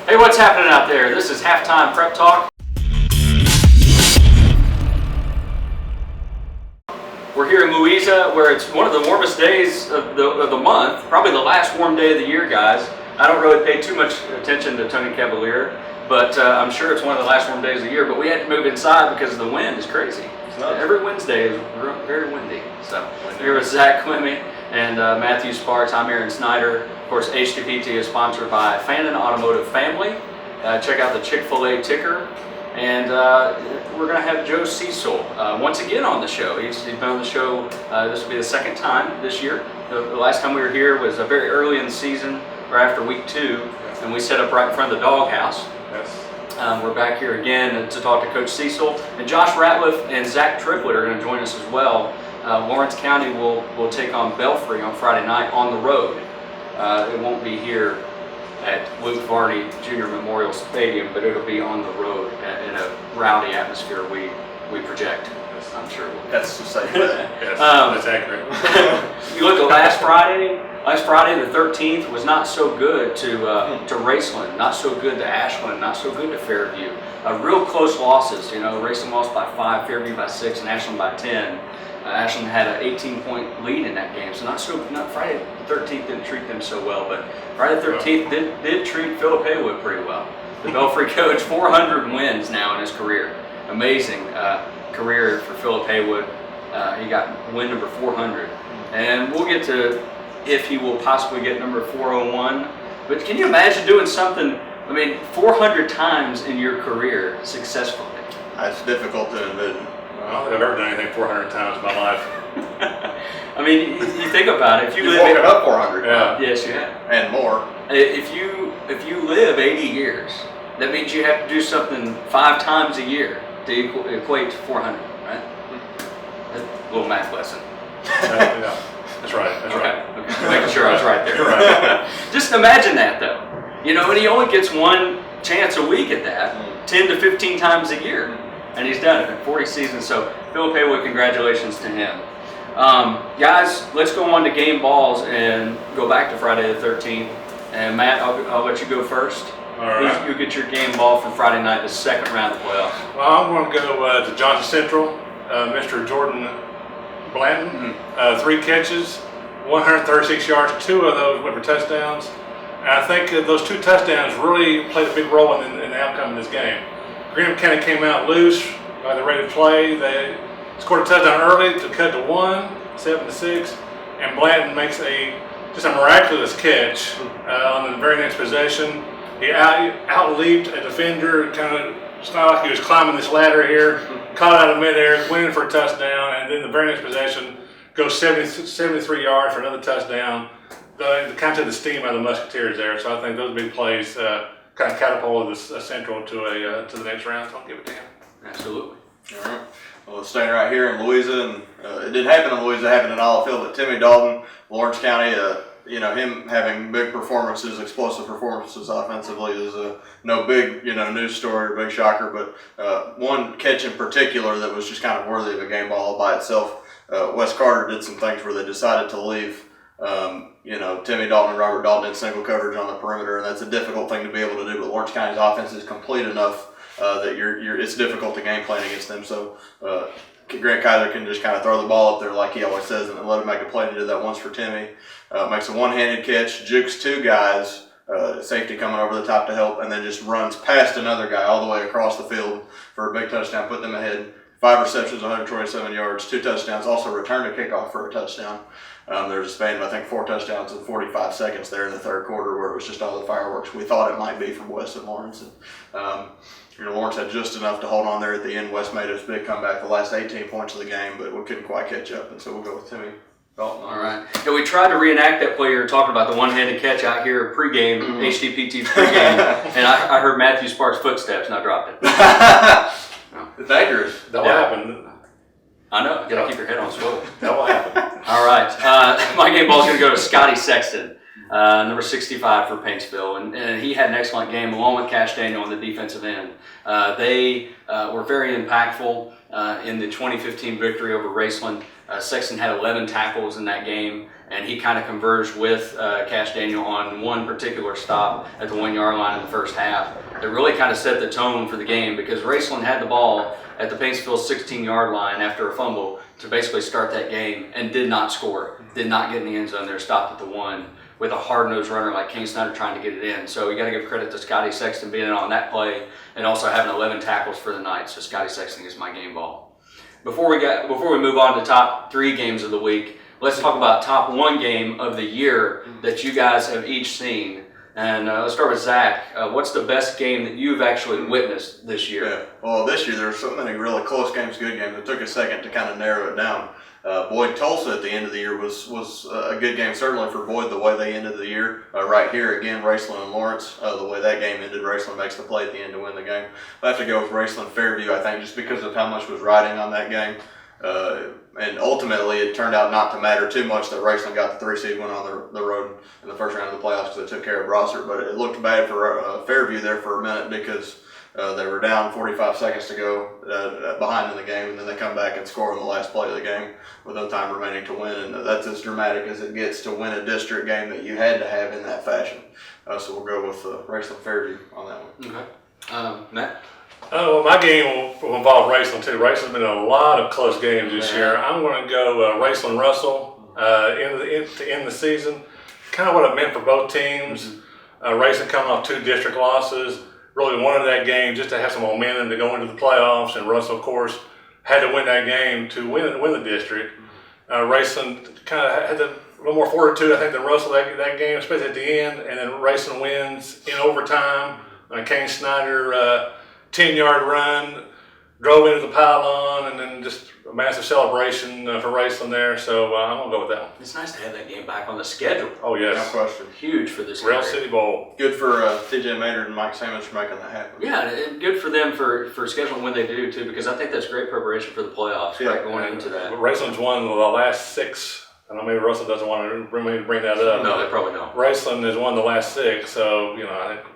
Hey, what's happening out there? This is Halftime Prep Talk. We're here in Louisa, where it's one of the warmest days of the month, probably the last warm day of the year, guys. I don't really pay too much attention to Tony Cavalier, but I'm sure it's one of the last warm days of the year. But we had to move inside because the wind is crazy. Every Wednesday is very windy. So here with Zach Clemmy and Matthew Sparks. I'm Aaron Snyder. Of course, HTPT is sponsored by Fannin Automotive Family. Check out the Chick-fil-A ticker. And we're going to have Joe Cecil once again on the show. He's been on the show, this will be the second time this year. The last time we were here was very early in the season, or after week 2, and we set up right in front of the doghouse. Yes. We're back here again to talk to Coach Cecil. And Josh Ratliff and Zach Triplett are going to join us as well. Lawrence County will take on Belfry on Friday night on the road. It won't be here at Luke Varney Jr. Memorial Stadium, but it'll be on the road in a rowdy atmosphere we project. Yes. I'm sure. That's the same. Yes, that's accurate. You look at last Friday the 13th was not so good to Raceland, not so good to Ashland, not so good to Fairview. Real close losses. Raceland lost by 5, Fairview by 6, and Ashland by 10. Ashland had an 18-point lead in that game, so not Friday the 13th didn't treat them so well, but Friday the 13th did treat Philip Haywood pretty well. The Belfry coach, 400 wins now in his career. Amazing career for Philip Haywood. He got win number 400, and we'll get to if he will possibly get number 401. But can you imagine doing something? 400 times in your career successfully. It's difficult to envision. I don't think I've ever done anything 400 times in my life. You think about it. If You've woken up 400 times. Yes, you have. And more. If you live 80 years, that means you have to do something 5 times a year to equate to 400, right? That's a little math lesson. Yeah, that's right. That's right. Okay. Making sure I was right there. Right. Just imagine that, though. And he only gets one chance a week at that, 10 to 15 times a year. And he's done it in 40 seasons. So Philip Haywood, congratulations to him. Guys, let's go on to game balls and go back to Friday the 13th. And Matt, I'll let you go first. All right. You get your game ball from Friday night, the second round of the playoffs. Well, I'm going to go to Johnson Central, Mr. Jordan Blanton. 3 catches, 136 yards. 2 of those went for touchdowns. And I think those 2 touchdowns really played a big role in the outcome of this game. Greenham County came out loose. They're ready to play. They scored a touchdown early to cut to 1, 7-6, and Blanton makes just a miraculous catch on the very next possession. He out-leaped a defender, it's not like he was climbing this ladder here, caught out of midair, went in for a touchdown, and then the very next possession goes 73 yards for another touchdown. Kind of took the steam out of the Musketeers there, so I think those big plays kind of catapulted the Central to the next round, so I'll give it to him. Absolutely. All right. Well, it's staying right here in Louisa, and it didn't happen in Louisa, it happened in Olive, but Timmy Dalton, Lawrence County, him having big performances, explosive performances offensively is no big, news story or big shocker, but one catch in particular that was just kind of worthy of a game ball all by itself. Wes Carter did some things where they decided to leave Timmy Dalton and Robert Dalton in single coverage on the perimeter, and that's a difficult thing to be able to do, but Lawrence County's offense is complete enough that it's difficult to game plan against them. So Grant Kaiser can just kind of throw the ball up there like he always says and let him make a play. He did that once for Timmy. Makes a one-handed catch, jukes 2 guys, safety coming over the top to help, and then just runs past another guy all the way across the field for a big touchdown, put them ahead. 5 receptions, 127 yards, 2 touchdowns, also returned a kickoff for a touchdown. There's a span of, I think, 4 touchdowns in 45 seconds there in the third quarter where it was just all the fireworks we thought it might be from West and Lawrence. And, Lawrence had just enough to hold on there at the end. West made his big comeback the last 18 points of the game, but we couldn't quite catch up, and so we'll go with Timmy Dalton. All right. Yeah, we tried to reenact that play you were talking about, the one-handed catch out here pregame, HTPT pregame, and I heard Matthew Sparks' footsteps, and I dropped it. It's dangerous. That will happen. I know. You gotta keep your head on swivel. That will happen. All right. My game ball is going to go to Scotty Sexton, number 65 for Paintsville. And he had an excellent game along with Cash Daniel on the defensive end. They were very impactful in the 2015 victory over Raceland. Sexton had 11 tackles in that game. and he kind of converged with Cash Daniel on one particular stop at the 1 yard line in the first half. It really kind of set the tone for the game because Raceland had the ball at the Paintsville 16-yard line after a fumble to basically start that game and did not score, did not get in the end zone. They're stopped at the 1 with a hard-nosed runner like Kane Snyder trying to get it in. So you got to give credit to Scotty Sexton being on that play and also having 11 tackles for the night. So Scotty Sexton is my game ball. Before we move on to top 3 games of the week, let's talk about top 1 game of the year that you guys have each seen. And let's start with Zach. What's the best game that you've actually witnessed this year? Yeah. Well, this year there were so many really close games, good games. It took a second to kind of narrow it down. Boyd Tulsa at the end of the year was a good game, certainly for Boyd, the way they ended the year. Right here, again, Raceland and Lawrence, the way that game ended, Raceland makes the play at the end to win the game. I have to go with Raceland Fairview, I think, just because of how much was riding on that game. And ultimately, it turned out not to matter too much that Raceland got the 3 seed, went on the road in the first round of the playoffs because they took care of Brossart. But it looked bad for Fairview there for a minute because they were down 45 seconds to go behind in the game, and then they come back and score on the last play of the game with no time remaining to win. And that's as dramatic as it gets to win a district game that you had to have in that fashion. So we'll go with Raceland Fairview on that one. Okay. Matt? Well, my game will involve Raceland too. Raceland's been in a lot of close games this year. I'm going to go Raceland Russell to end the season. Kind of what it meant for both teams. Raceland coming off 2 district losses. Really wanted that game just to have some momentum to go into the playoffs, and Russell, of course, had to win that game to win the district. Raceland kind of had a little more fortitude, I think, than Russell that game, especially at the end, and then Raceland wins in overtime. Kane Snyder 10-yard run, drove into the pylon, and then just a massive celebration for Raceland there. So I'm going to go with that one. It's nice to have that game back on the schedule. Oh, yes. No question. Huge for this Rail area. City Bowl. Good for TJ Maynard and Mike Sammons for making that happen. Yeah, good for them for scheduling when they do, too, because I think that's great preparation for the playoffs, right, going into that. But Raceland's won the last 6. I know maybe Russell doesn't want to bring that up. No, they probably don't. Raceland has won the last 6, so, I think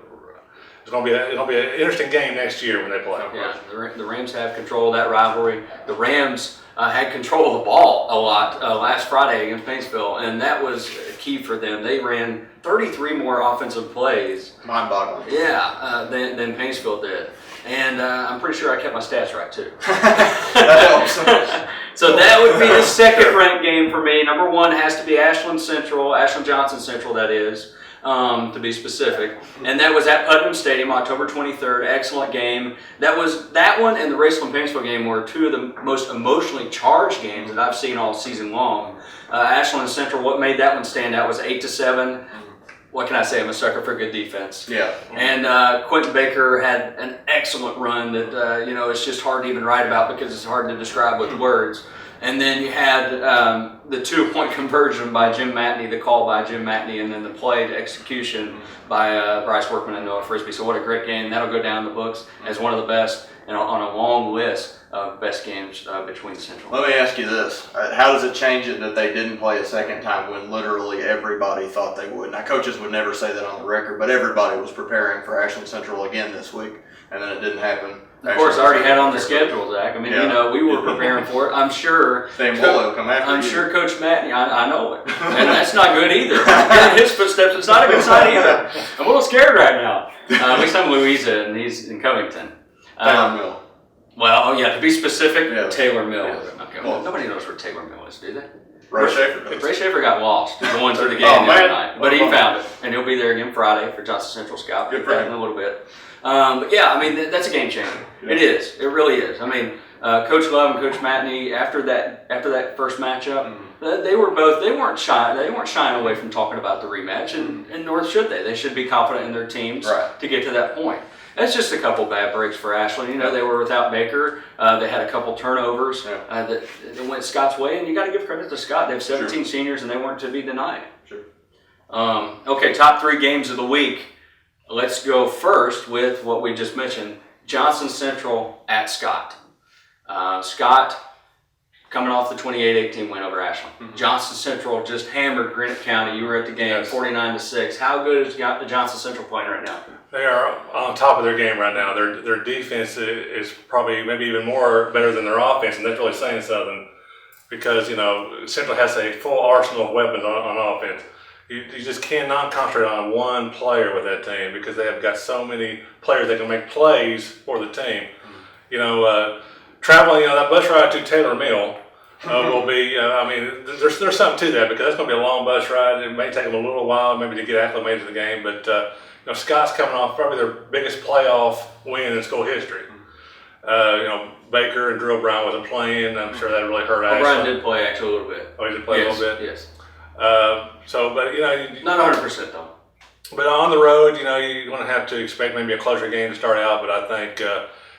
it's going to be an interesting game next year when they play. Yeah, the Rams have control of that rivalry. The Rams had control of the ball a lot last Friday against Paintsville, and that was key for them. They ran 33 more offensive plays. Mind-boggling. Yeah, than Paintsville did. And I'm pretty sure I kept my stats right, too. That helps. So that would be the second ranked game for me. Number 1 has to be Ashland Johnson Central, that is. To be specific, and that was at Putnam Stadium, October 23rd. Excellent game. That one and the Raceland Paintsville game were 2 of the most emotionally charged games that I've seen all season long. Ashland Central, what made that one stand out was 8-7. What can I say? I'm a sucker for good defense. Yeah. And Quentin Baker had an excellent run that it's just hard to even write about because it's hard to describe with words. And then you had the 2-point conversion by Jim Matney, the call by Jim Matney, and then the play to execution by Bryce Workman and Noah Frisbee. So what a great game. That'll go down in the books as one of the best and on a long list of best games between Central. Let me ask you this. How does it change it that they didn't play a second time when literally everybody thought they would? Now, coaches would never say that on the record, but everybody was preparing for Ashland Central again this week, and then it didn't happen. Of course, I already had on the schedule, Zach. I mean, we were preparing for it. I'm sure. I'm sure Coach Matney. I know it, and that's not good either. In his footsteps, it's not a good sign either. I'm a little scared right now. At least I'm Louisa, and he's in Covington. Taylor Mill. Well, to be specific, Yeah. Taylor Mill. Yeah. Okay. Well, nobody knows where Taylor Mill is, do they? Ray Schaefer does. Ray Schaefer got lost going through the game the other night, but he found it, and he'll be there again Friday for Johnson Central Scout. Good for him. In a little bit. But yeah, I mean that's a game changer. Yeah. It is. It really is. I mean, Coach Love and Coach Matney after that first matchup, they weren't shying away from talking about the rematch, and nor should they. They should be confident in their teams to get to that point. That's just a couple bad breaks for Ashland. They were without Baker. They had a couple turnovers that went Scott's way, and you got to give credit to Scott. They have 17 seniors, and they weren't to be denied. Sure. Okay, top 3 games of the week. Let's go first with what we just mentioned, Johnson Central at Scott. Scott coming off the 28-18 win over Ashland. Johnson Central just hammered Granite County. You were at the game, 49-6. How good is the Johnson Central playing right now? They are on top of their game right now. Their defense is probably maybe even more better than their offense, and that's really saying something. because Central has a full arsenal of weapons on offense. You just cannot concentrate on one player with that team because they have got so many players that can make plays for the team. Traveling, that bus ride to Taylor Mill will be. There's something to that because that's going to be a long bus ride. It may take them a little while, maybe to get acclimated to the game. But Scott's coming off probably their biggest playoff win in school history. Baker and Drew O'Brien wasn't playing. I'm sure that really hurt Ashland. O'Brien did play actually a little bit. Oh, he did play a little bit? Yes. Not 100% though. But on the road, you're going to have to expect maybe a closer game to start out. But I think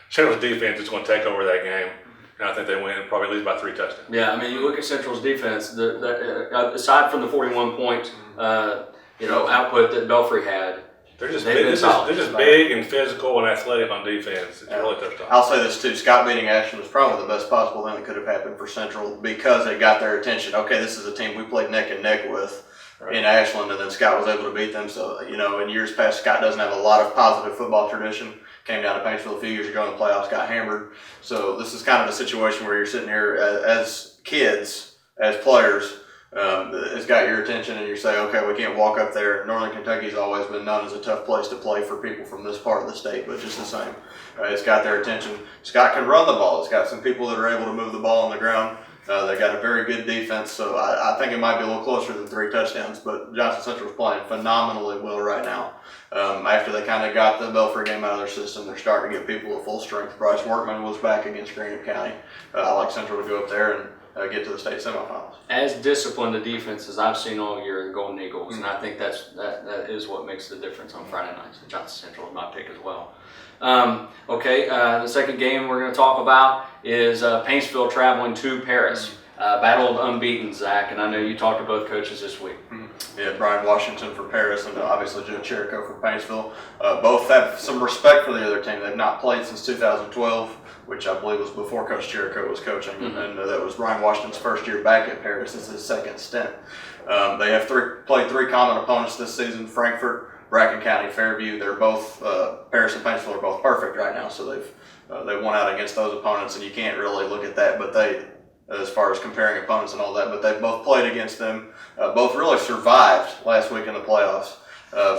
Central's defense is going to take over that game. And I think they win probably at least by 3 touchdowns. Yeah, you look at Central's defense, aside from the 41-point output that Belfry had, they're just big and physical and athletic on defense. It's really tough. I'll say this too: Scott beating Ashland was probably the best possible thing that could have happened for Central because it got their attention. Okay, this is a team we played neck and neck with in Ashland, and then Scott was able to beat them. So in years past, Scott doesn't have a lot of positive football tradition. Came down to Paintsville a few years ago in the playoffs, got hammered. So this is kind of a situation where you're sitting here as kids, as players. It's got your attention and you say, okay, we can't walk up there. Northern Kentucky's always been known as a tough place to play for people from this part of the state, but just the same. It's got their attention. Scott can run the ball. It's got some people that are able to move the ball on the ground. They got a very good defense, so I think it might be a little closer than 3 touchdowns, but Johnson Central's playing phenomenally well right now. After they kind of got the Belfry game out of their system, they're starting to get people at full strength. Bryce Workman was back against Greenup County. I like Central to go up there and get to the state semifinals. As disciplined a defense as I've seen all year, the Golden Eagles, and I think that is what makes the difference on Friday nights. Johnson Central is my pick as well. The second game we're going to talk about is Paintsville traveling to Paris. Battle of unbeaten, Zach, and I know you talked to both coaches this week. Yeah, Brian Washington for Paris and obviously Joe Cherico for Paintsville. Both have some respect for the other team. They've not played since 2012, which I believe was before Coach Cherico was coaching, and that was Brian Washington's first year back at Paris. It's his second stint. They have played 3 common opponents this season: Frankfort, Bracken County, Fairview. They're both Paris and Paintsville are both perfect right now, so they won out against those opponents, and you can't really look at that, but as far as comparing opponents and all that, but they both played against them. Both really survived last week in the playoffs.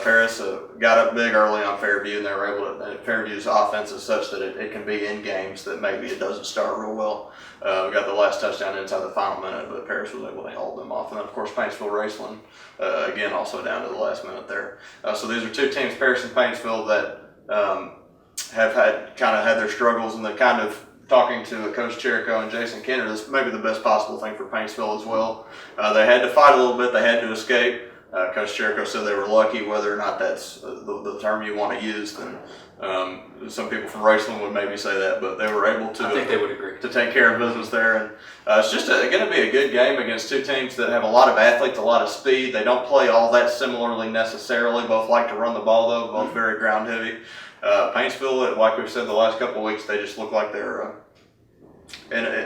Paris got up big early on Fairview, and they were able to. Fairview's offense is such that it can be in games that maybe it doesn't start real well. We got the last touchdown inside the final minute, but Paris was able to hold them off. And then, of course, Paintsville Raceland, again, also down to the last minute there. So these are 2 teams, Paris and Paintsville, that have had their struggles, and they're kind of talking to Coach Cherico and Jason Kenner. This may be the best possible thing for Paintsville as well. They had to fight a little bit. They had to escape. Coach Cherico said they were lucky. Whether or not that's the term you want to use, then some people from Raceland would maybe say that, but they were able to. I think they would agree. To take care of business there, and it's just going to be a good game against 2 teams that have a lot of athletes, a lot of speed. They don't play all that similarly necessarily. Both like to run the ball though. Both very ground heavy. Paintsville, like we've said the last couple of weeks, they just look like they're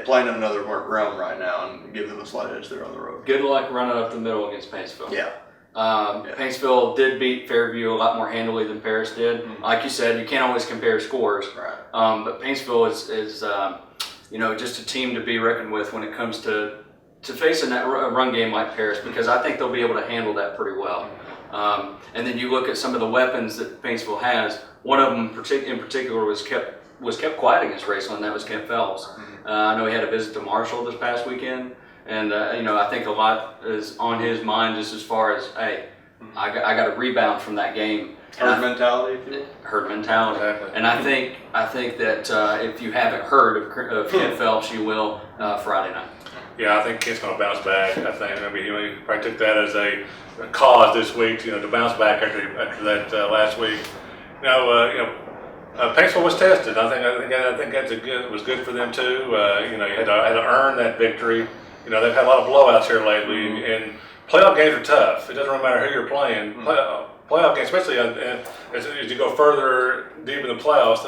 playing in another realm right now, and give them a slight edge there on the road. Good luck running up the middle against Paintsville. Yeah. Paintsville did beat Fairview a lot more handily than Paris did. Like you said, you can't always compare scores. Right. But Paintsville is just a team to be reckoned with when it comes to facing that run game like Paris, because I think they'll be able to handle that pretty well. And then you look at some of the weapons that Paintsville has. One of them in particular was kept quiet against Raceland. That was Kent Phelps. I know he had a visit to Marshall this past weekend. And, I think a lot is on his mind just as far as, hey, I got to rebound from that game. Herd mentality, if you will. Herd mentality. Exactly. And I think that if you haven't heard of Kent Phelps, you will Friday night. Yeah, I think Kent's going to bounce back. I think he probably took that as a cause this week, to bounce back after that last week. Paintsville was tested. I think it was good for them too. You had to earn that victory. They've had a lot of blowouts here lately, and playoff games are tough. It doesn't matter who you're playing. Playoff games, especially as you go further deep in the playoffs,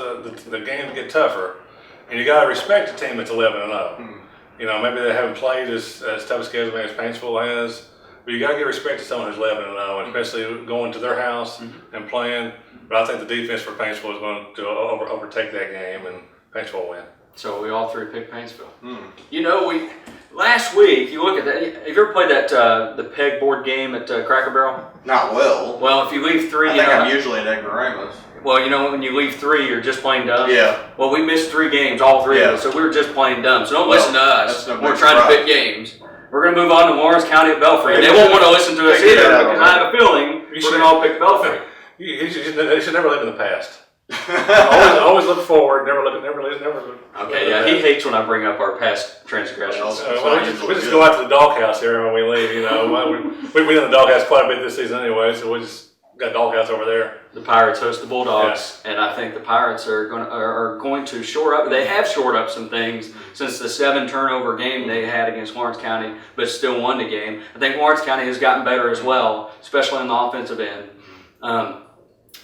the games get tougher, and you got to respect a team that's 11-0. Maybe they haven't played as tough a schedule as Paintsville has, but you got to give respect to someone who's 11-0, and especially going to their house and playing. But I think the defense for Paintsville is going to overtake that game, and Paintsville will win. So we all 3 picked Paintsville. Last week, you look at that. Have you ever played that the pegboard game at Cracker Barrel? Not well. Well, if you leave 3, I think I'm usually at ignoramus. well, when you leave 3, you're just plain dumb. Yeah. Well, we missed 3 games, all 3 of us, so we were just plain dumb. So don't listen to us. that's no We're big trying surprise. to pick games. We're going to move on to Lawrence County at Belfry. And they won't want to listen to us either because I have a feeling we're going to all pick Belfry. You should never live in the past. always look forward. Never look. Okay, yeah, he hates when I bring up our past transgressions. We just go out to the doghouse here when we leave. We've been in the doghouse quite a bit this season anyway, so we just got a doghouse over there. The Pirates host the Bulldogs, and I think the Pirates are going to shore up. They have shored up some things since the 7 turnover game they had against Lawrence County, but still won the game. I think Lawrence County has gotten better as well, especially on the offensive end.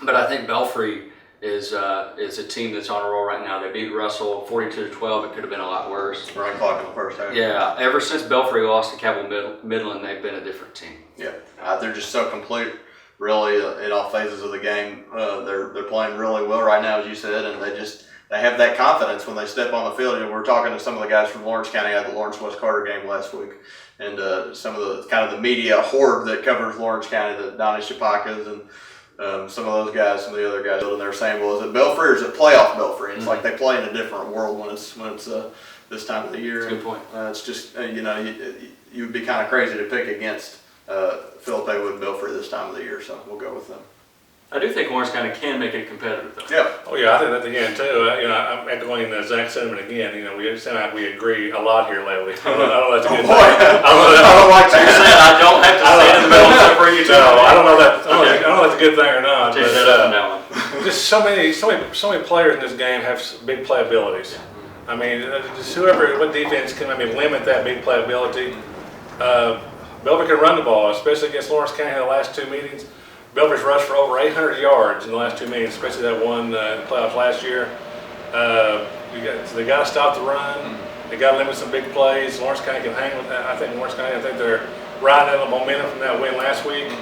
But I think Belfry is a team that's on a roll right now. They beat Russell 42-12. It could have been a lot worse. Running clock in the first half. Yeah, ever since Belfry lost to Cabell Midland, they've been a different team. Yeah, they're just so complete, really, in all phases of the game. They're playing really well right now, as you said, and they have that confidence when they step on the field. And we're talking to some of the guys from Lawrence County at the Lawrence West Carter game last week, and some of the kind of the media horde that covers Lawrence County, the Donnie Chapakas and some of those guys, some of the other guys, and they're saying, well, is it Belfry or is it playoff Belfry? And it's like they play in a different world when it's this time of the year. That's a good point. It's just you would be kind of crazy to pick against Philip Haywood and Belfry this time of the year, so we'll go with them. I do think Lawrence County can make it competitive, though. Yeah. Oh yeah, I think that again too. I'm echoing Zach's sentiment again. We sound like we agree a lot here lately. I don't know that's a good thing. I don't like So you're saying I don't have to stand in the middle except for you two? No, I don't know that. I don't know if that's a good thing or not. Take that up and down. Just so many players in this game have big playabilities. I mean, just what defense can limit that big playability. Belfry can run the ball, especially against Lawrence County in the last 2 meetings. Belfry's rushed for over 800 yards in the last 2 meetings, especially that one playoffs last year. So they got to stop the run. They got to limit some big plays. Lawrence County can hang with that. I think they're riding out the momentum from that win last week.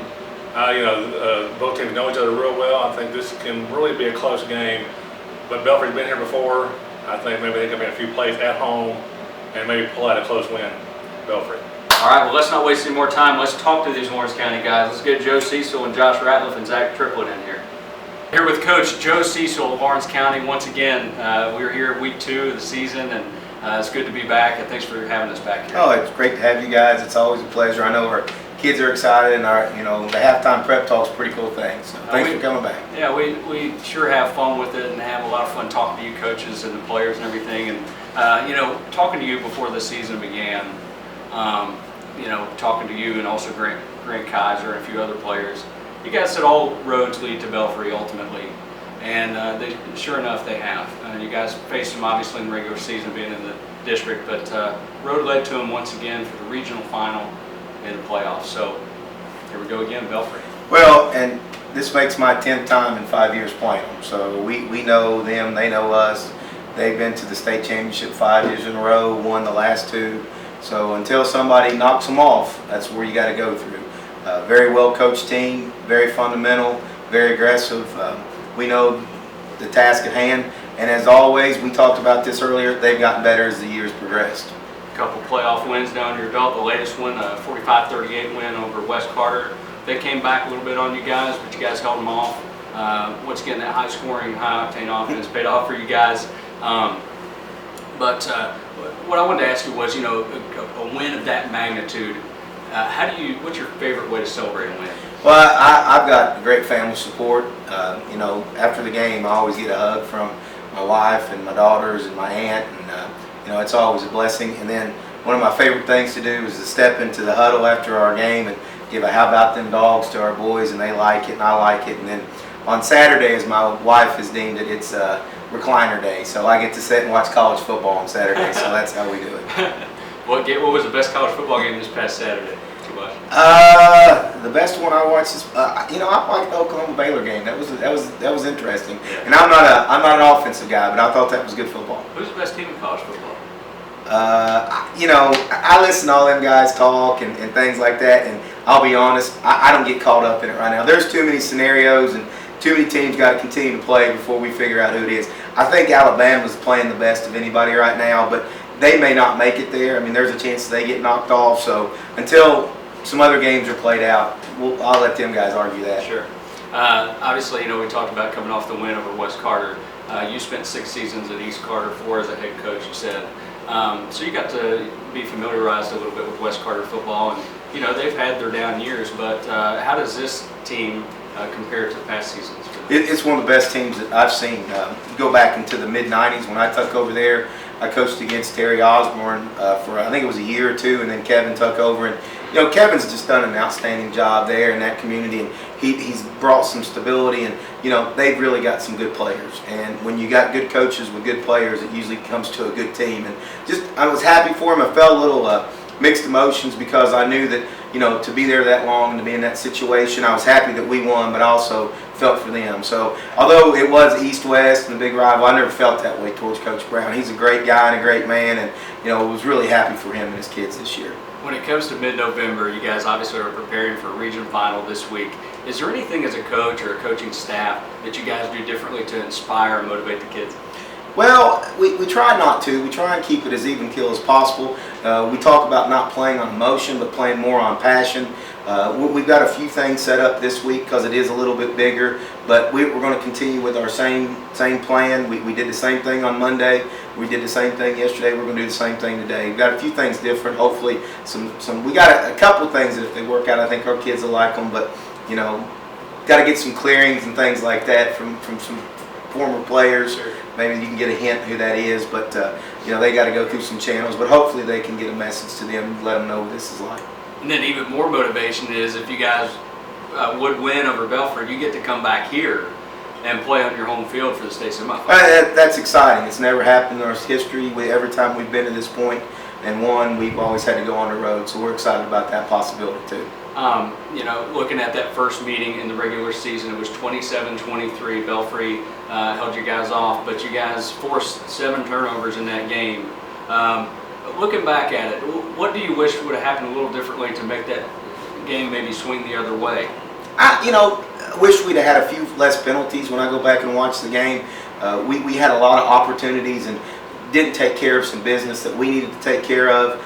Both teams know each other real well. I think this can really be a close game. But Belfry's been here before. I think maybe they can make a few plays at home and maybe pull out a close win, Belfry. All right, well, let's not waste any more time. Let's talk to these Lawrence County guys. Let's get Joe Cecil and Josh Ratliff and Zach Triplett in here. Here with Coach Joe Cecil of Lawrence County. Once again, we're here week 2 of the season, and it's good to be back, and thanks for having us back here. Oh, it's great to have you guys. It's always a pleasure. I know our kids are excited, and the halftime prep talk's a pretty cool thing. So thanks for coming back. Yeah, we sure have fun with it and have a lot of fun talking to you coaches and the players and everything. And, talking to you before the season began, talking to you and also Grant Kaiser and a few other players, you guys said all roads lead to Belfry ultimately, and sure enough they have. You guys faced them obviously in the regular season being in the district, but road led to them once again for the regional final in the playoffs. So here we go again, Belfry. Well, and this makes my 10th time in 5 years playing them. So we know them, they know us. They've been to the state championship 5 years in a row, won the last 2. So until somebody knocks them off, that's where you got to go through. Very well coached team, very fundamental, very aggressive. We know the task at hand, and as always, we talked about this earlier, they've gotten better as the years progressed. A couple playoff wins down your belt. The latest one, a 45-38 win over West Carter. They came back a little bit on you guys, but you guys held them off. Once again, that high-scoring, high-octane offense paid off for you guys. But what I wanted to ask you was, a win of that magnitude, what's your favorite way to celebrate a win? Well, I've got great family support. After the game, I always get a hug from my wife and my daughters and my aunt, and it's always a blessing. And then one of my favorite things to do is to step into the huddle after our game and give a "how about them dogs" to our boys, and they like it and I like it. And then on Saturday, as my wife has deemed it, it's recliner day, so I get to sit and watch college football on Saturday. So that's how we do it. What was the best college football game this past Saturday? The best one I watched is I liked the Oklahoma Baylor game. That was interesting. Yeah. And I'm not an offensive guy, but I thought that was good football. Who's the best team in college football? I listen to all them guys talk and things like that, and I'll be honest, I don't get caught up in it right now. There's too many scenarios and too many teams got to continue to play before we figure out who it is. I think Alabama's playing the best of anybody right now, but they may not make it there. I mean, there's a chance they get knocked off. So until some other games are played out, I'll let them guys argue that. Sure. Obviously, we talked about coming off the win over West Carter. You spent 6 seasons at East Carter, 4 as a head coach, you said. So you got to be familiarized a little bit with West Carter football, and they've had their down years. But how does this team compare to past seasons? It's one of the best teams that I've seen. Go back into the mid-'90s when I took over there. I coached against Terry Osborne for I think it was a year or two, and then Kevin took over. And Kevin's just done an outstanding job there in that community, and he's brought some stability, and they've really got some good players. And when you got good coaches with good players, it usually comes to a good team. And I was happy for him. I felt a little mixed emotions because I knew that to be there that long and to be in that situation, I was happy that we won, but I also felt for them. So although it was East-West and the big rival, I never felt that way towards Coach Brown. He's a great guy and a great man, and was really happy for him and his kids this year. When it comes to mid-November, you guys obviously are preparing for a region final this week. Is there anything as a coach or a coaching staff that you guys do differently to inspire and motivate the kids? Well, we try not to. We try and keep it as even keel as possible. We talk about not playing on emotion, but playing more on passion. We've got a few things set up this week because it is a little bit bigger, but we're going to continue with our same plan. We did the same thing on Monday. We did the same thing yesterday. We're going to do the same thing today. We've got a few things different. Hopefully, we got a couple of things that if they work out, I think our kids will like them. But got to get some clearings and things like that from some former players. Sure. Maybe you can get a hint who that is, but they got to go through some channels. But hopefully, they can get a message to them, let them know what this is like. And then even more motivation is if you guys would win over Belford, you get to come back here and play on your home field for the state semifinal. That's exciting. It's never happened in our history. Every time we've been to this point and won, we've always had to go on the road. So we're excited about that possibility too. Looking at that first meeting in the regular season, it was 27-23. Belfry held you guys off, but you guys forced 7 turnovers in that game. Looking back at it, what do you wish would have happened a little differently to make that game maybe swing the other way? I wish we'd have had a few less penalties when I go back and watch the game. We had a lot of opportunities and didn't take care of some business that we needed to take care of.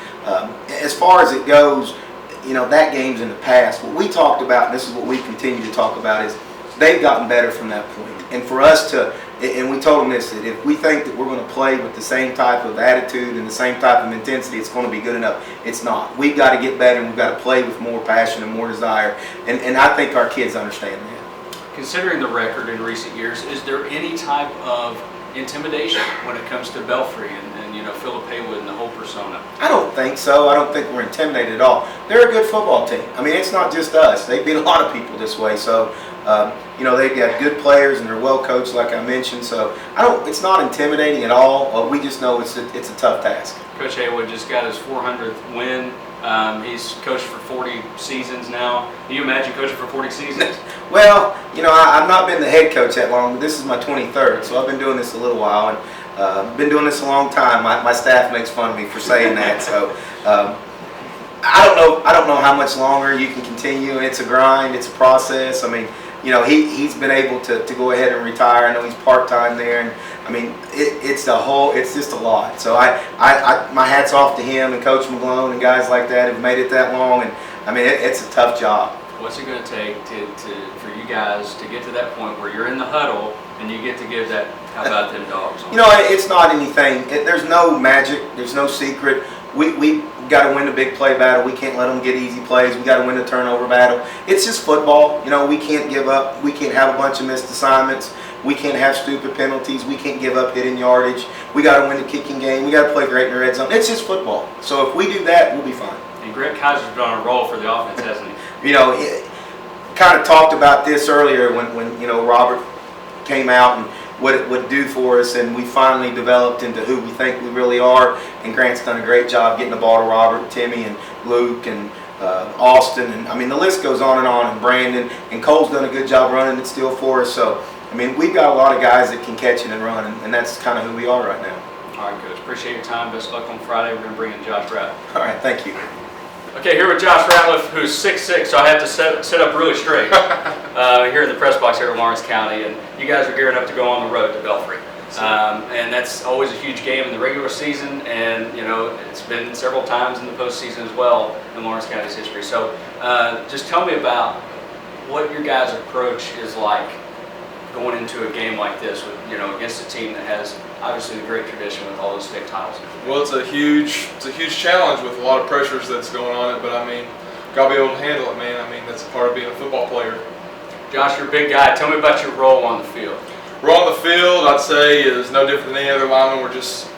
As far as it goes, that game's in the past. What we talked about, and this is what we continue to talk about, is they've gotten better from that point. And for us to, and we told them this, that if we think that we're going to play with the same type of attitude and the same type of intensity, it's going to be good enough. It's not. We've got to get better, and we've got to play with more passion and more desire. And I think our kids understand that. Considering the record in recent years, is there any type of intimidation when it comes to Belfry and Philip Haywood and the whole persona? I don't think so. I don't think we're intimidated at all. They're a good football team. I mean, it's not just us. They beat a lot of people this way. So, they've got good players and they're well coached, like I mentioned. So, it's not intimidating at all. We just know it's a tough task. Coach Haywood just got his 400th win. He's coached for 40 seasons now. Can you imagine coaching for 40 seasons? Well, I've not been the head coach that long, but this is my 23rd, so I've been doing this a little while, and been doing this a long time. My staff makes fun of me for saying that, so I don't know how much longer you can continue. It's a grind. It's a process. I mean, he's been able to go ahead and retire. I know he's part-time there, and I mean, it's just a lot. So my hat's off to him and Coach McGlone and guys like that who've made it that long, and I mean, it's a tough job. What's it going to take for you guys to get to that point where you're in the huddle and you get to give that, how about them dogs? It's not anything. There's no magic. There's no secret. We got to win the big play battle. We can't let them get easy plays. We got to win the turnover battle. It's just football. We can't give up. We can't have a bunch of missed assignments. We can't have stupid penalties. We can't give up hitting yardage. We got to win the kicking game. We got to play great in the red zone. It's just football. So if we do that, we'll be fine. And Greg Kaiser's been on a roll for the offense, hasn't he? Kind of talked about this earlier when Robert came out and what it would do for us, and we finally developed into who we think we really are. And Grant's done a great job getting the ball to Robert, Timmy, and Luke, and Austin, and I mean the list goes on, and Brandon, and Cole's done a good job running it still for us. So I mean we've got a lot of guys that can catch it and run, and that's kind of who we are right now. All right, Coach. Appreciate your time. Best of luck on Friday. We're going to bring in Josh Ratliff. All right, thank you. Okay, here with Josh Ratliff, who's 6'6", so I have to sit up really straight here in the press box here in Lawrence County, and you guys are gearing up to go on the road to Belfry. And that's always a huge game in the regular season, and it's been several times in the postseason as well in Lawrence County's history. So just tell me about what your guys' approach is like going into a game like this with against a team that has obviously a great tradition with all those state titles. Well, it's a huge challenge with a lot of pressures that's going on it, but I mean, gotta be able to handle it, man. I mean, that's a part of being a football player. Josh, you're a big guy. Tell me about your role on the field. Role on the field, I'd say, is no different than any other lineman. We're just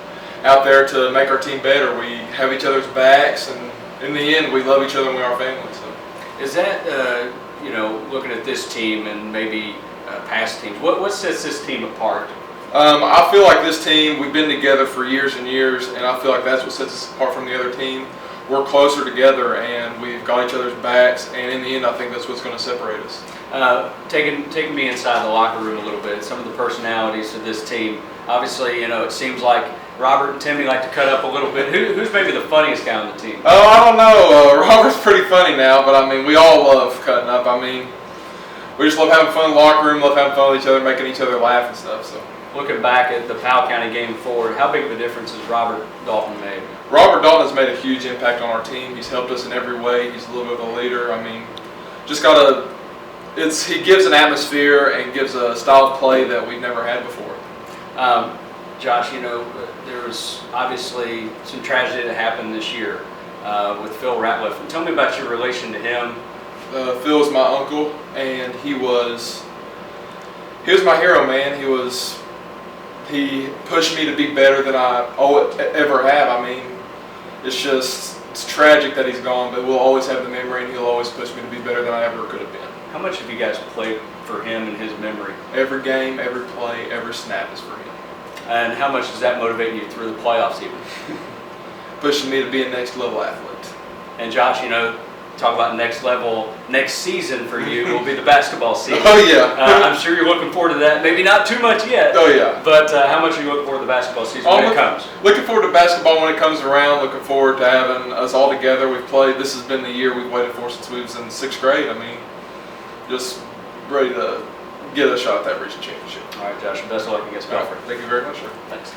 out there to make our team better. We have each other's backs, and in the end, we love each other and we are family. So, is that looking at this team and maybe past teams, what sets this team apart? I feel like this team, we've been together for years and years, and I feel like that's what sets us apart from the other team. We're closer together, and we've got each other's backs, and in the end, I think that's what's going to separate us. Taking me inside the locker room a little bit, some of the personalities of this team. Obviously, it seems like Robert and Timmy like to cut up a little bit. Who's maybe the funniest guy on the team? Oh, I don't know. Robert's pretty funny now, but I mean, we all love cutting up. I mean, we just love having fun in the locker room, love having fun with each other, making each other laugh and stuff. So, looking back at the Powell County game forward, how big of a difference has Robert Dalton made? Robert Dalton has made a huge impact on our team. He's helped us in every way. He's a little bit of a leader. I mean, he gives an atmosphere and gives a style of play that we've never had before. Josh, there was obviously some tragedy that happened this year with Phil Ratliff. Tell me about your relation to him. Phil is my uncle, and he was my hero, man. He pushed me to be better than I ever have. I mean, it's tragic that he's gone, but we'll always have the memory, and he'll always push me to be better than I ever could have been. How much have you guys played for him and his memory? Every game, every play, every snap is for him. And how much is that motivating you through the playoffs even? Pushing me to be a next level athlete. And Josh, talk about next level, next season for you will be the basketball season. Oh yeah. I'm sure you're looking forward to that. Maybe not too much yet. Oh yeah. But how much are you looking forward to the basketball season when it comes? Looking forward to basketball when it comes around. Looking forward to having us all together. We've played. This has been the year we've waited for since we was in 6th grade. I mean, just ready to get a shot at that region championship. All right, Josh. Best of luck against Belfort. Thank you very much, sir. Thanks.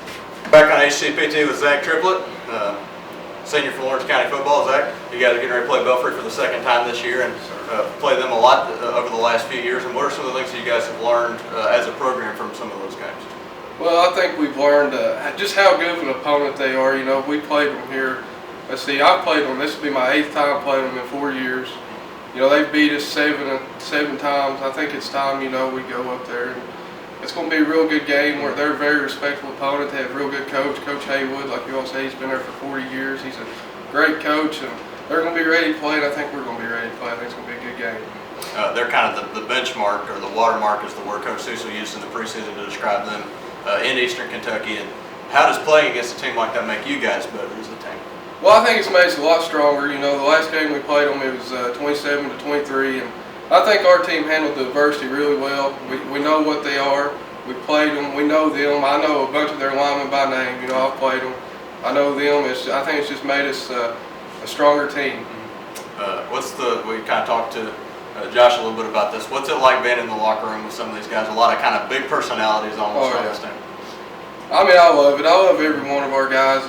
Back on HTPT with Zach Triplett, senior for Lawrence County football. Zach, you guys are getting ready to play Belfry for the second time this year and play them a lot over the last few years. And what are some of the things that you guys have learned as a program from some of those games? Well, I think we've learned just how good of an opponent they are. We played them here. Let's see, I've played them. This will be my 8th time playing them in 4 years. They've beat us seven times. I think it's time, we go up there. And it's going to be a real good game. They're a very respectable opponent. They have a real good coach, Coach Haywood. Like you all say, he's been there for 40 years. He's a great coach, and they're going to be ready to play, and I think we're going to be ready to play. I think it's going to be a good game. They're kind of the benchmark, or the watermark is the word Coach Cecil used in the preseason to describe them in Eastern Kentucky. And how does playing against a team like that make you guys better as a team? Well, I think it's made us a lot stronger. The last game we played them, it was 27-23, and I think our team handled the adversity really well. We know what they are. We played them. We know them. I know a bunch of their linemen by name. I've played them. I know them. I think it's just made us a stronger team. We kind of talked to Josh a little bit about this. What's it like being in the locker room with some of these guys? A lot of kind of big personalities almost on this team. I mean, I love it. I love every one of our guys.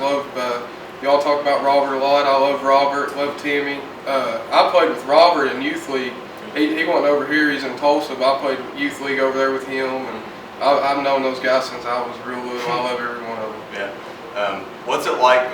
Y'all talk about Robert a lot. I love Robert. Love Timmy. I played with Robert in youth league. He went over here. He's in Tulsa, but I played youth league over there with him, and I've known those guys since I was real little. I love every one of them. Yeah. What's it like?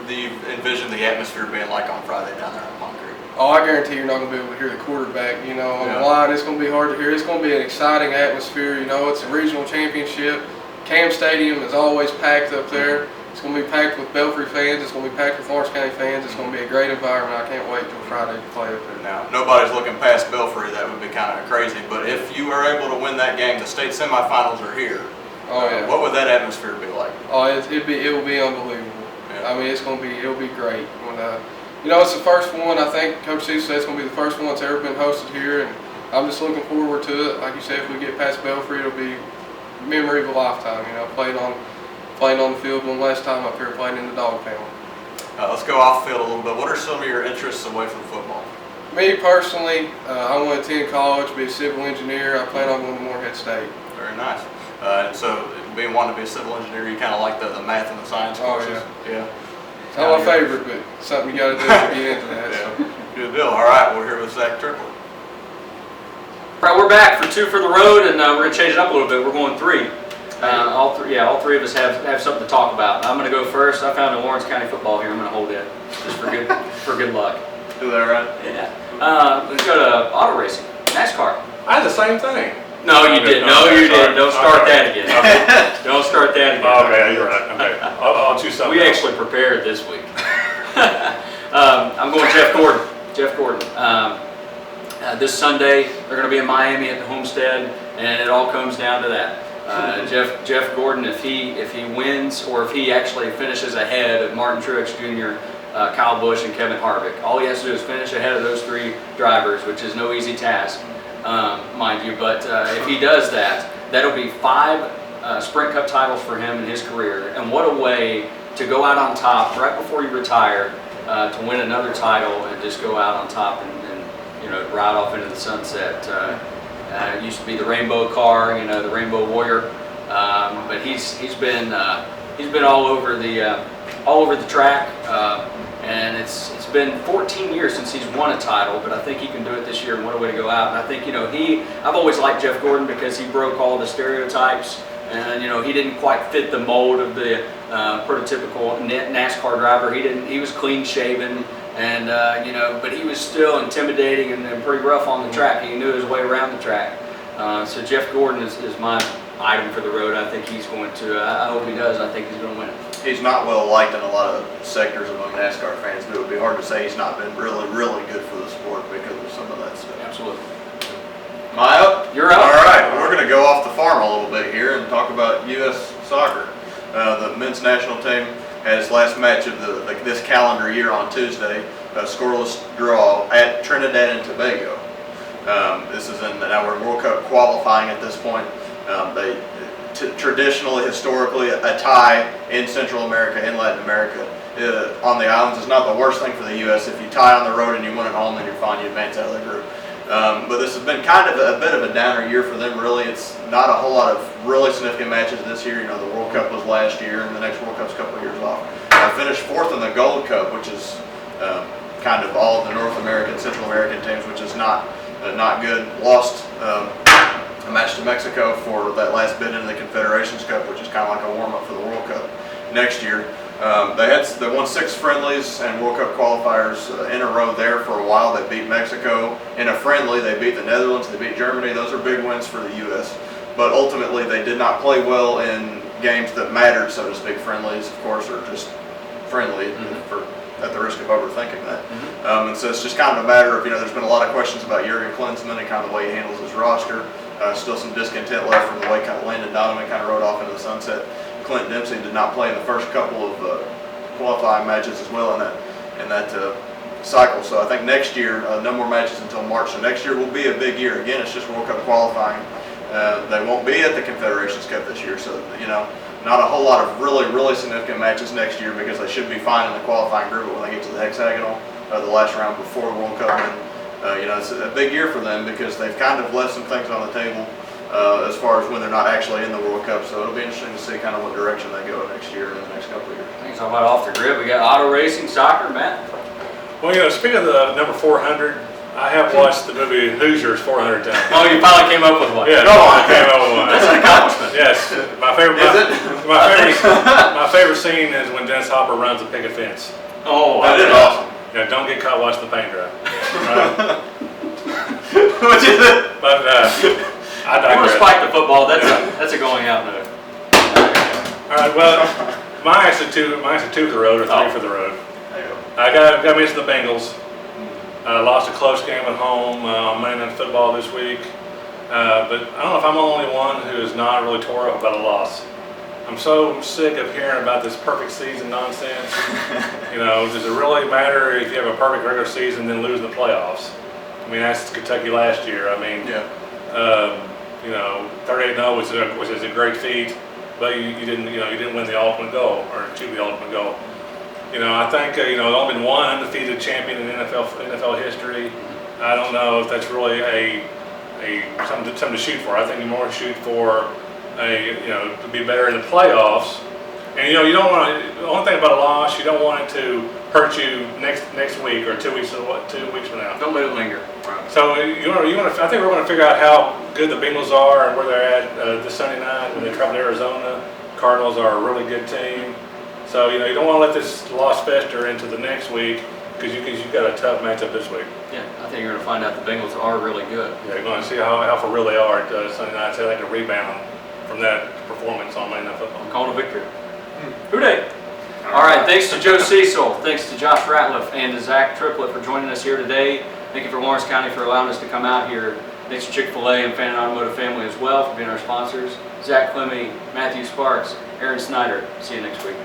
Do you envision the atmosphere being like on Friday down there in Pond Creek? Oh, I guarantee you're not going to be able to hear the quarterback. On the line, it's going to be hard to hear. It's going to be an exciting atmosphere. It's a regional championship. Cam Stadium is always packed up there. It's going to be packed with Belfry fans. It's going to be packed with Lawrence County fans. It's going to be a great environment. I can't wait till Friday to play up there. Now, nobody's looking past Belfry. That would be kind of crazy. But if you are able to win that game, the state semifinals are here. Oh yeah. What would that atmosphere be like? Oh, it will be unbelievable. Yeah. I mean, it'll be great. When it's the first one. I think Coach Cecil said it's going to be the first one that's ever been hosted here, and I'm just looking forward to it. Like you said, if we get past Belfry, it'll be a memory of a lifetime. Playing on the field one last time up here, playing in the dog pound. Let's go off the field a little bit. What are some of your interests away from football? Me personally, I want to attend college, be a civil engineer. I plan on going to Morehead State. Very nice. So being wanting to be a civil engineer, you kind of like the math and the science Oh, courses. Yeah. It's not my favorite, but something you got to do to get into that. Yeah. Good deal. All right, we're here with Zach Triplett. All right, we're back for 2 for the road, and we're gonna change it up a little bit. We're going 3. All three of us have something to talk about. I'm gonna go first. I found a Lawrence County football here. I'm gonna hold it just for good luck. Is that right? Yeah. Let's go to auto racing, NASCAR. I had the same thing. No, you didn't. No, you didn't. Don't start Okay. that again. Okay. Don't start that again. Okay, you're right. Okay. I'll choose something. We else. actually prepared this week. I'm going Jeff Gordon. Jeff Gordon. This Sunday, they're going to be in Miami at the Homestead, and it all comes down to that. Jeff Gordon, if he wins, or if he actually finishes ahead of Martin Truex Jr., Kyle Busch, and Kevin Harvick, all he has to do is finish ahead of those 3 drivers, which is no easy task, mind you. But if he does that, that'll be 5 Sprint Cup titles for him in his career. And what a way to go out on top right before you retire, to win another title and just go out on top and ride off into the sunset. It used to be the Rainbow Car, the Rainbow Warrior, but he's been all over the track, and it's been 14 years since he's won a title, but I think he can do it this year, and what a way to go out. And I think I've always liked Jeff Gordon because he broke all the stereotypes, and he didn't quite fit the mold of the prototypical NASCAR driver. He was clean shaven. And but he was still intimidating and pretty rough on the track. He knew his way around the track. So Jeff Gordon is my item for the road. I think he's going to. I hope he does. I think he's going to win it. He's not well liked in a lot of sectors among NASCAR fans, but it would be hard to say he's not been really, really good for the sport because of some of that stuff. Absolutely. Am I up? You're up. All right, we're going to go off the farm a little bit here and talk about U.S. soccer. The men's national team had its last match of this calendar year on Tuesday, a scoreless draw at Trinidad and Tobago. This is now we're in World Cup qualifying at this point. Traditionally, historically, a tie in Central America, in Latin America, on the islands is not the worst thing for the U.S. If you tie on the road and you win at home, then you're fine, you advance out of the group. But this has been kind of a bit of a downer year for them, really. It's not a whole lot of really significant matches this year. The World Cup was last year, and the next World Cup's a couple of years off. Finished 4th in the Gold Cup, which is kind of all of the North American, Central American teams, which is not good. Lost a match to Mexico for that last bid in the Confederations Cup, which is kind of like a warm-up for the World Cup next year. They won 6 friendlies and World Cup qualifiers in a row there for a while. They beat Mexico in a friendly. They beat the Netherlands. They beat Germany. Those are big wins for the U.S. But ultimately, they did not play well in games that mattered, so to speak. Friendlies, of course, are just friendly at the risk of overthinking that. And so it's just kind of a matter of, there's been a lot of questions about Jurgen Klinsmann and kind of the way he handles his roster. Still some discontent left from the way kind of Landon Donovan kind of rode off into the sunset. Clint Dempsey did not play in the first couple of qualifying matches as well in that cycle. So I think next year, no more matches until March. So next year will be a big year. Again, it's just World Cup qualifying. They won't be at the Confederations Cup this year. So, not a whole lot of really, really significant matches next year because they should be fine in the qualifying group. But when they get to the hexagonal, the last round before the World Cup, it's a big year for them because they've kind of left some things on the table as far as when they're not actually in the World Cup. So it'll be interesting to see kind of what direction they go next year and the next couple of years. Thanks. Talking about off the grid, we got auto racing, soccer, Matt. Well, speaking of the number 400, I have watched the movie Hoosiers 400 times. Oh, you finally came up with one. Yeah, Go on. I came up with one. That's an accomplishment. Yes, my favorite. Is it? My favorite scene is when Dennis Hopper runs a picket fence. Oh, That is awesome. Yeah, don't get caught watching the paint dry. What is it? But I I want to digress. spike the football. That's a going out note. All right, well, mine's a two for the road or 3 for the road. There you go. I got to mention the Bengals. Lost a close game at home on Monday Night Football this week. But I don't know if I'm the only one who is not really tore up about a loss. I'm so sick of hearing about this perfect season nonsense. Does it really matter if you have a perfect regular season then lose the playoffs? I mean, that's Kentucky last year. I mean, 38-0 which is a great feat, but you didn't win the ultimate goal or achieve the ultimate goal. I think there's only been one undefeated champion in NFL history. I don't know if that's really something to shoot for. I think you more shoot for to be better in the playoffs. And you don't want to. The only thing about a loss, you don't want it to hurt you next week or 2 weeks from now. Don't let it linger. Right. So you want to. I think we're going to figure out how good the Bengals are and where they're at this Sunday night when they travel to Arizona. Cardinals are a really good team. So you don't want to let this loss fester into the next week because you've got a tough matchup this week. Yeah, I think you're going to find out the Bengals are really good. Yeah, you're going to see how for real they are at Sunday night. See how they can rebound from that performance on Monday Night Football. I'm calling a victory. Who dey? All right, thanks to Joe Cecil, thanks to Josh Ratliff, and to Zach Triplett for joining us here today. Thank you for Lawrence County for allowing us to come out here. Thanks to Chick-fil-A and Fan Automotive Family as well for being our sponsors. Zach Clemmy, Matthew Sparks, Aaron Snyder. See you next week.